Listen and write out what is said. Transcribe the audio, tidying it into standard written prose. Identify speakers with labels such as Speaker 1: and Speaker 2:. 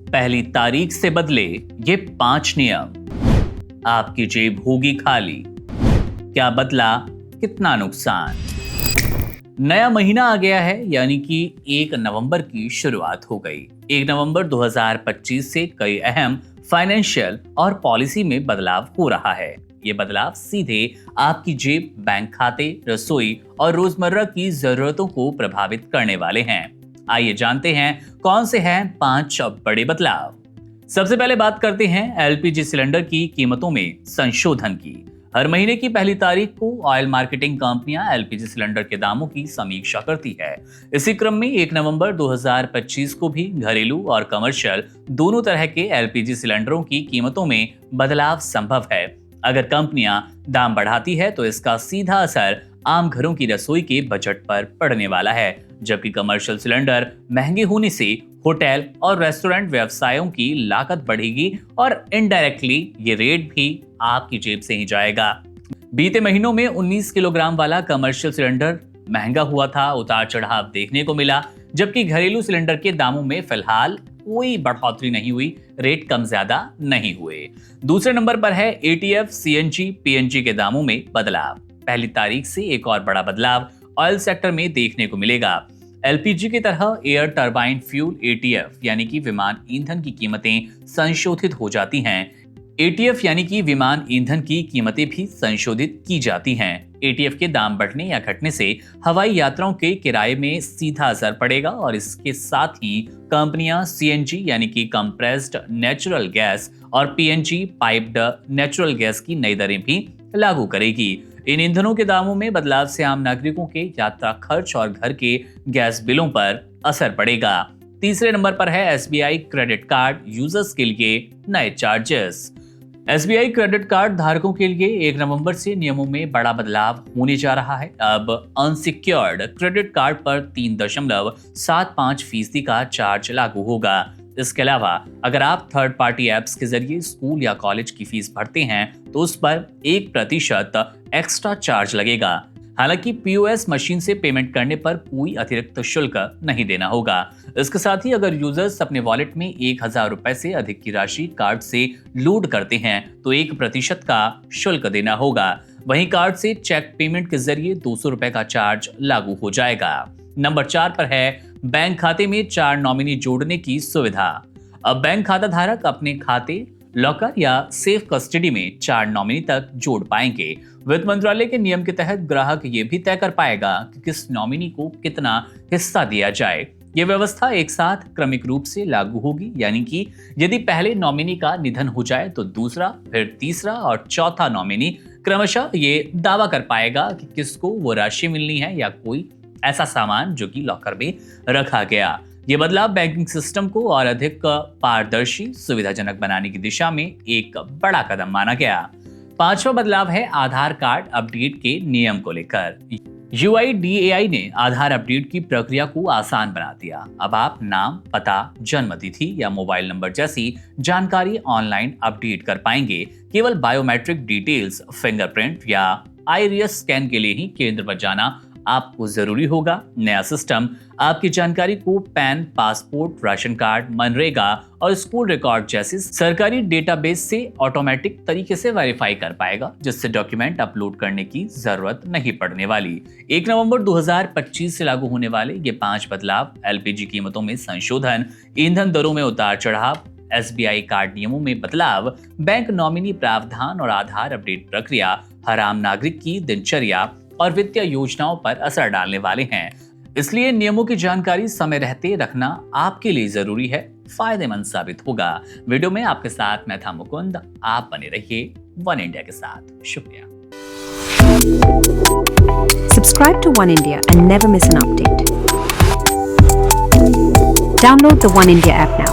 Speaker 1: पहली तारीख से बदले ये 5 नियम। आपकी जेब होगी खाली। क्या बदला, कितना नुकसान। नया महीना आ गया है, यानी कि 1 नवंबर की शुरुआत हो गई। 1 नवंबर 2025 से कई अहम फाइनेंशियल और पॉलिसी में बदलाव हो रहा है। ये बदलाव सीधे आपकी जेब, बैंक खाते, रसोई और रोजमर्रा की जरूरतों को प्रभावित करने वाले हैं। आइए जानते हैं कौन से हैं 5 बड़े बदलाव। सबसे पहले बात करते हैं एलपीजी सिलेंडर की कीमतों में संशोधन की। हर महीने की पहली तारीख को ऑयल मार्केटिंग कंपनियां एलपीजी सिलेंडर के दामों की समीक्षा करती है। इसी क्रम में 1 नवंबर 2025 को भी घरेलू और कमर्शियल दोनों तरह के एलपीजी सिलेंडरों की कीमतों में बदलाव संभव है। अगर कंपनियां दाम बढ़ाती है तो इसका सीधा असर आम घरों की रसोई के बजट पर पड़ने वाला है, जबकि कमर्शियल सिलेंडर महंगे होने से होटल और रेस्टोरेंट व्यवसायों की लागत बढ़ेगी और इनडायरेक्टली ये रेट भी आपकी जेब से ही जाएगा। बीते महीनों में 19 किलोग्राम वाला कमर्शियल सिलेंडर महंगा हुआ था, उतार चढ़ाव देखने को मिला, जबकि घरेलू सिलेंडर के दामों में फिलहाल कोई बढ़ोतरी नहीं हुई, रेट कम ज्यादा नहीं हुए। दूसरे नंबर पर है एटीएफ, सीएनजी, पीएनजी के दामों में बदलाव। पहली तारीख से एक और बड़ा बदलाव ऑयल सेक्टर में देखने को मिलेगा। एलपीजी की तरह एयर टरबाइन फ्यूल एटीएफ यानी कि विमान ईंधन की कीमतें संशोधित हो जाती हैं। एटीएफ यानी कि विमान ईंधन की कीमतें भी संशोधित की जाती हैं। एटीएफ के दाम बढ़ने या घटने से हवाई यात्राओं के किराए में सीधा असर पड़ेगा और इसके साथ ही कंपनियां सीएनजी यानी कि कंप्रेस्ड नेचुरल गैस और पीएनजी पाइप्ड नेचुरल गैस की नई दरें भी लागू करेगी। इन ईंधनों के दामों में बदलाव से आम नागरिकों के यात्रा खर्च और घर के गैस बिलों पर असर पड़ेगा। तीसरे नंबर पर है एसबीआई क्रेडिट कार्ड यूजर्स के लिए नए चार्जेस। एसबीआई क्रेडिट कार्ड धारकों के लिए 1 नवंबर से नियमों में बड़ा बदलाव होने जा रहा है। अब अनसिक्योर्ड क्रेडिट कार्ड पर 3.75% का चार्ज लागू होगा। इसके अलावा अगर आप थर्ड पार्टी एप्स के जरिए स्कूल या कॉलेज की फीस भरते हैं तो उस पर 1% एक्स्ट्रा चार्ज लगेगा। हालांकि पीओएस मशीन से पेमेंट करने पर कोई अतिरिक्त शुल्क नहीं देना होगा। इसके साथ ही अगर यूजर्स अपने वॉलेट में 1000 रुपए से अधिक की राशि कार्ड से लोड करते हैं तो 1% का शुल्क देना होगा। वहीं कार्ड से चेक पेमेंट के जरिए 200 रुपए का चार्ज लागू हो जाएगा। नंबर 4 पर है बैंक खाते में 4 नॉमिनी जोड़ने की सुविधा। अब बैंक खाता धारक अपने खाते, लॉकर या सेफ कस्टडी में 4 नॉमिनी तक जोड़ पाएंगे। वित्त मंत्रालय के नियम के तहत ग्राहक ये भी तय कर पाएगा कि किस नॉमिनी को कितना हिस्सा दिया जाए। ये व्यवस्था एक साथ क्रमिक रूप से लागू होगी, यानी कि यदि पहले नॉमिनी का निधन हो जाए तो दूसरा, फिर तीसरा और चौथा नॉमिनी क्रमशः ये दावा कर पाएगा कि किसको वो राशि मिलनी है या कोई ऐसा सामान जो कि लॉकर में रखा गया। ये बदलाव बैंकिंग सिस्टम को और अधिक पारदर्शी, सुविधाजनक बनाने की दिशा में एक बड़ा कदम माना गया। 5वां बदलाव है आधार कार्ड अपडेट के नियम को लेकर। यूआईडीएआई ने आधार अपडेट की प्रक्रिया को आसान बना दिया। अब आप नाम, पता, जन्म तिथि या मोबाइल नंबर जैसी जानकारी ऑनलाइन अपडेट कर पाएंगे। केवल बायोमेट्रिक डिटेल्स, फिंगरप्रिंट या आइरिस स्कैन के लिए ही केंद्र पर जाना आपको जरूरी होगा। नया सिस्टम आपकी जानकारी को pan, passport, ration card, MNREGA और स्कूल रिकॉर्ड जैसे सरकारी डेटाबेस से ऑटोमेटिक तरीके से वेरीफाई कर पाएगा, जिससे डॉक्यूमेंट अपलोड करने की जरूरत नहीं पड़ने वाली। 1 नवंबर 2025 से लागू होने वाले ये 5 बदलाव, एलपीजी कीमतों में संशोधन, ईंधन दरों में उतार चढ़ाव, एसबीआई कार्ड नियमों में बदलाव, बैंक नॉमिनी प्रावधान और आधार अपडेट प्रक्रिया हर आम नागरिक की दिनचर्या और वित्तीय योजनाओं पर असर डालने वाले हैं। इसलिए नियमों की जानकारी समय रहते रखना आपके लिए जरूरी है, फायदेमंद साबित होगा। वीडियो में आपके साथ मैं था मुकुंद। आप बने रहिए वन इंडिया के साथ। शुक्रिया।
Speaker 2: Subscribe to One India and never miss an update. Download the One India app now.